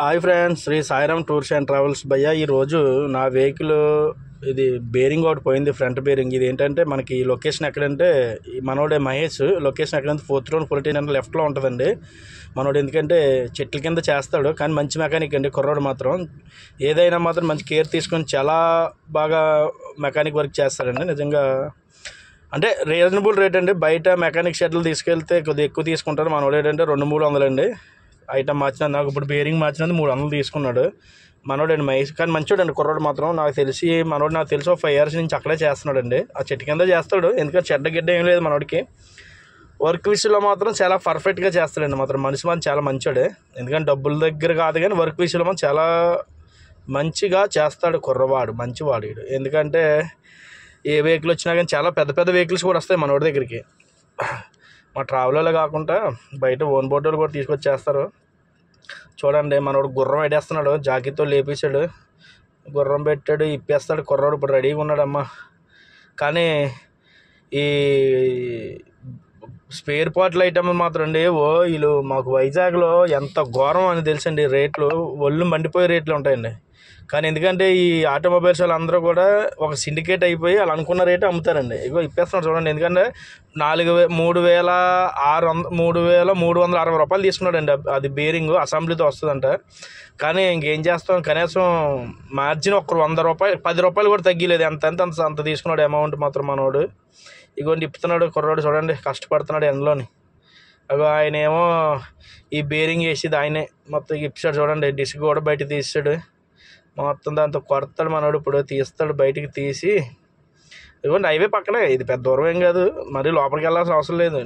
Hi friends, Shri Sairam tours and travels భయ్య. ఈరోజు నా వెహికల్ ఇది బేరింగ్ ఒకటి పోయింది, ఫ్రంట్ బేరింగ్. ఇది ఏంటంటే మనకి లొకేషన్ ఎక్కడంటే మనోడే మహేష్ లొకేషన్ ఎక్కడంటే 4th road 14 లెఫ్ట్లో ఉంటుందండి. మనోడు ఎందుకంటే చెట్ల కింద చేస్తాడు, కానీ మంచి మెకానిక్ అండి కుర్రోడు. మాత్రం ఏదైనా మాత్రం మంచి కేర్ తీసుకొని చాలా బాగా మెకానిక్ వర్క్ చేస్తాడండి నిజంగా. అంటే రీజనబుల్ రేట్ అండి. బయట మెకానిక్ షెడ్లు తీసుకెళ్తే కొద్దిగా ఎక్కువ తీసుకుంటారు. మనోడు ఏంటంటే 200-300 అండి. ఐటమ్ మార్చిన నాకు ఇప్పుడు బేరింగ్ మార్చినందుకు 300 తీసుకున్నాడు మనోడండి మహేష్. కానీ మంచోడండి కుర్రోడు మాత్రం. నాకు తెలిసి మనోడు నాకు తెలిసి ఒక 5 years నుంచి అక్కడే చేస్తున్నాడండి. ఆ చెట్టు కింద చేస్తాడు, ఎందుకంటే చెడ్డ గిడ్డ ఏం లేదు మనోడికి. వర్క్ విషయంలో మాత్రం చాలా పర్ఫెక్ట్గా చేస్తాడండి. మాత్రం మనిషి మాత్రం చాలా మంచోడే. ఎందుకంటే డబ్బుల దగ్గర కాదు, కానీ వర్క్ విషయంలో మాత్రం చాలా మంచిగా చేస్తాడు కుర్రవాడు, మంచివాడు వీడు. ఎందుకంటే ఏ వెహికల్ వచ్చినా కానీ చాలా పెద్ద పెద్ద వెహికల్స్ కూడా వస్తాయి మనోడి దగ్గరికి. మా ట్రావెలర్లో కాకుండా బయట ఓన్ బోర్డు వాళ్ళు కూడా తీసుకొచ్చేస్తారు. చూడండి మనోడు గుర్రం ఎడేస్తున్నాడు, జాకీతో లేపేశాడు, గుర్రం పెట్టాడు, ఇప్పేస్తాడు. కుర్రాడు ఇప్పుడు రెడీగా ఉన్నాడమ్మా. కానీ ఈ స్పేర్ పార్ట్ల ఐటమ్ మాత్రం అండి వీళ్ళు మాకు వైజాగ్లో ఎంత ఘోరం అని తెలుసండి. రేట్లు ఒళ్ళు మండిపోయే రేట్లు ఉంటాయండి. కానీ ఎందుకంటే ఈ ఆటోమొబైల్స్ వాళ్ళందరూ కూడా ఒక సిండికేట్ అయిపోయి వాళ్ళు అనుకున్న రేటు అమ్ముతారండి. ఇగో ఇప్పేస్తున్నారు చూడండి. ఎందుకంటే 3,360 రూపాయలు తీసుకున్నాడండి. అది బేరింగ్ అసెంబ్లీతో వస్తుందంట. కానీ ఇంకేం చేస్తాం, కనీసం మార్జిన్ ఒక 100 రూపాయలు 10 రూపాయలు కూడా తగ్గిలేదు. అంత తీసుకున్నాడు అమౌంట్ మాత్రం మనోడు. ఇగోండి ఇప్పుతున్నాడు కుర్రాడు, చూడండి కష్టపడుతున్నాడు ఎండలోని. అగో ఆయన ఏమో ఈ బేరింగ్ వేసేది ఆయనే మొత్తం ఇప్పాడు. చూడండి డిస్క్ కూడా బయట తీసాడు మొత్తం. దాంతో కొడతాడు మనోడు. ఇప్పుడు తీస్తాడు, బయటికి తీసి ఇదిగోండి హైవే పక్కనే, ఇది పెద్ద దూరం ఏం కాదు, మరీ లోపలికి వెళ్ళాల్సిన అవసరం లేదు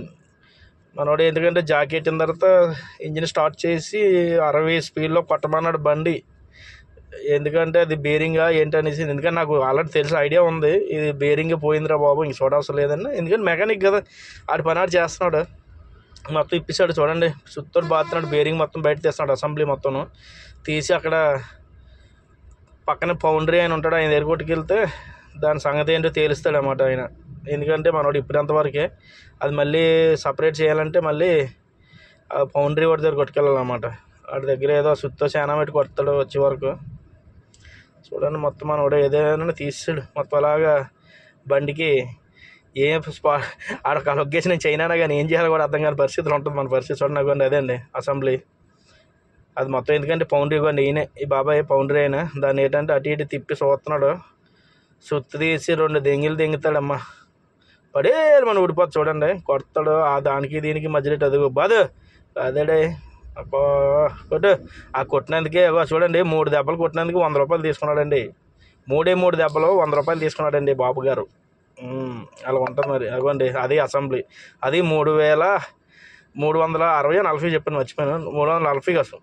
మనోడు. ఎందుకంటే జాకెట్ అయిన తర్వాత ఇంజిన్ స్టార్ట్ చేసి 60 స్పీడ్లో కొట్టమన్నాడు బండి. ఎందుకంటే అది బేరింగా ఏంటనేసి, ఎందుకంటే నాకు ఆల్రెడీ తెలిసి ఐడియా ఉంది ఇది బేరింగ్ పోయిందిరా బాబు, ఇంక చూడవసరం లేదండి. ఎందుకంటే మెకానిక్ కదా, ఆడి పని ఆడు చేస్తున్నాడు. మొత్తం ఇప్పిస్తాడు చూడండి, సుత్తోడు బాతున్నాడు, బేరింగ్ మొత్తం బయట తీస్తున్నాడు, అసెంబ్లీ మొత్తం తీసి. అక్కడ పక్కన పౌండరీ ఆయన ఉంటాడు, ఆయన దగ్గర కొట్టుకెళ్తే దాని సంగతి ఏంటో తేలుస్తాడు అన్నమాట ఆయన. ఎందుకంటే మనోడు ఇప్పుడంతవరకే, అది మళ్ళీ సపరేట్ చేయాలంటే మళ్ళీ ఆ పౌండరీ వాడి దగ్గర కొట్టుకెళ్ళాలన్నమాట. వాడి దగ్గర ఏదో సుత్తో చాలా పెట్టి కొడతాడు వచ్చే వరకు. చూడండి మొత్తం మనోడు ఏదైనా తీసాడు మొత్తం. అలాగా బండికి ఏం ఆడొక లొకేషన్ నుంచి అయినా కానీ ఏం చేయాలో కూడా అర్థం కాని పరిస్థితులు ఉంటుంది మన పరిస్థితి. చూడండి అదే అండి అసెంబ్లీ అది మొత్తం. ఎందుకంటే పౌండరీ ఇవ్వండి ఈయనే, ఈ బాబాయ్ పౌండరీ అయినా. దాన్ని ఏంటంటే అటు ఇటు తిప్పి చూస్తున్నాడు, సుత్తు తీసి 2 దెంగిలు దెంగుతాడమ్మా. పడే మనం ఊడిపోతుంది చూడండి, కొడతాడు. ఆ దానికి దీనికి మధ్యలో అది బాదు అదేడే అబ్బా కొట్టు. ఆ కొట్టినందుకే చూడండి 3 దెబ్బలు కొట్టినందుకు 100 రూపాయలు తీసుకున్నాడండి. 3 దెబ్బలు 100 రూపాయలు తీసుకున్నాడండి బాబు గారు. అలా ఉంటుంది మరి. అదిగోండి అది అసెంబ్లీ. అది 3,360 40 చెప్పాను, మర్చిపోయాను. 340 కోసం.